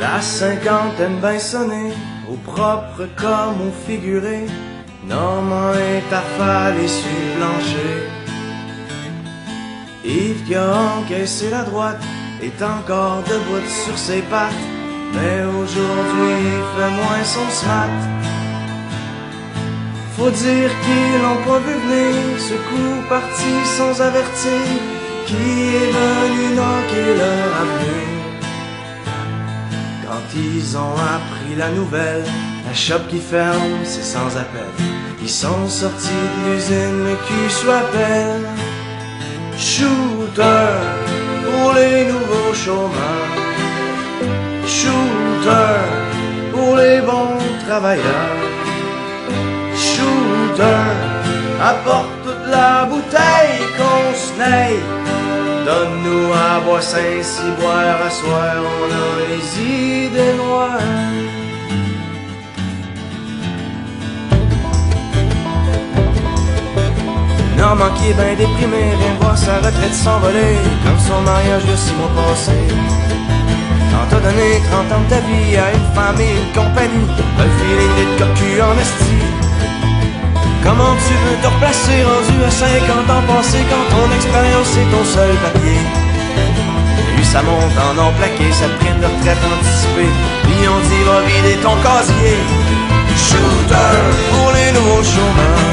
La cinquantaine bien sonnée, au propre comme au figuré, Normand est affalé sur le plancher. Yves qui a encaissé la droite est encore debout sur ses pattes, mais aujourd'hui il fait moins son smat. Faut dire qu'ils l'ont pas vu venir, ce coup parti sans avertir, qui est venu knocker leur avenir. Quand ils ont appris la nouvelle, la shop qui ferme, c'est sans appel. Ils sont sortis de l'usine, le cul soit peine. Shooter pour les nouveaux chômeurs, shooter pour les bons travailleurs, shooter apporte toute la bouteille qu'on se naille. Donne-nous à boire Saint-Cy, boire à soir, on a les idées noires. Normand qui est bien déprimé, vient voir sa retraite s'envoler, comme son mariage de 6 mois passés. Quand t'as donné 30 ans de ta vie à une femme et une compagnie, un feeling de cocu en esti. Comment tu veux te replacer rendu à 50 ans passés quand ton expérience est ton seul papier? Lui ça monte en or plaqué, ça prime de retraite anticipée, puis on dit va vider ton casier. Shooter pour les nouveaux chômeurs,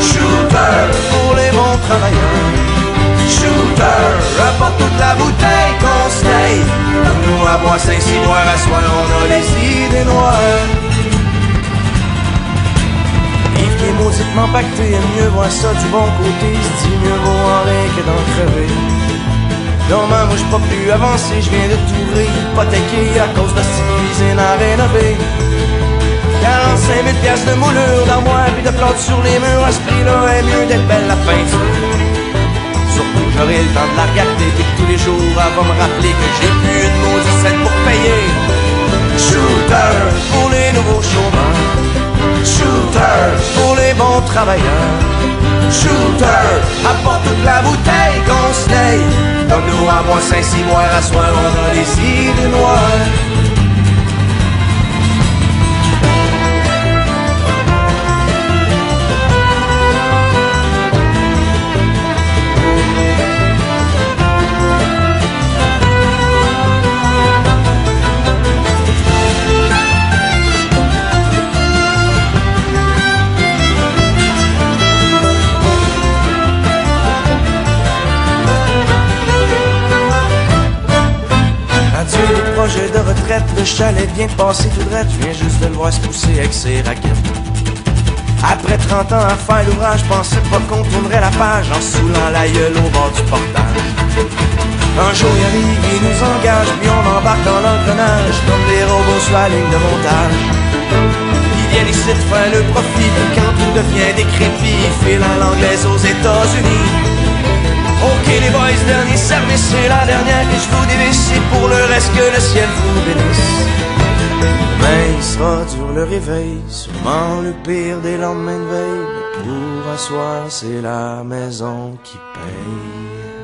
shooter pour les bons travailleurs, shooter rapporte toute la bouteille qu'on se naille. Nous à boire Saint-Cy, boire à soir, on a les idées noires. Yves qui est mauditement pacté, aime mieux voir ça du bon côté, se dit mieux vaut en rire que d'en crever. Normand, moi j'suis pas plus avancé, j'viens de t'ouvrir, hypothéqué à cause de cette cuisine à rénover. 45 000 piastres de moulure d'armoire pis de plantes sur les murs, à ce prix-là est mieux d'être belle la peinture. Surtout j'aurai le temps de la regarder pis que tous les jours elle va me rappeler que j'ai plus une maudite scène pour payer. Shooter pour les nouveaux chômeurs, shooter pour les bons travailleurs, shooter apporte toute la bouteille qu'on se naille. Comme nous à boire Saint-Cy, boire à soir, on a les idées noires. Projet de retraite, le chalet vient de passer tout droit, je viens juste de le voir se pousser avec ses raquettes. Après 30 ans à faire l'ouvrage, je pensais pas qu'on tournerait la page en saoulant la gueule au bord du portage. Un jour il arrive, il nous engage, puis on embarque dans l'engrenage comme des robots sur la ligne de montage. Ils viennent ici de faire le profit, puis quand tout devient décrépit, ils filent à l'anglaise aux États-Unis. Ok les boys, dernier service, c'est la dernière que je vous dévisse, et pour le reste que le ciel vous bénisse. Mais il sera dur le réveil, sûrement le pire des lendemains de veille, mais pour asseoir c'est la maison qui paye.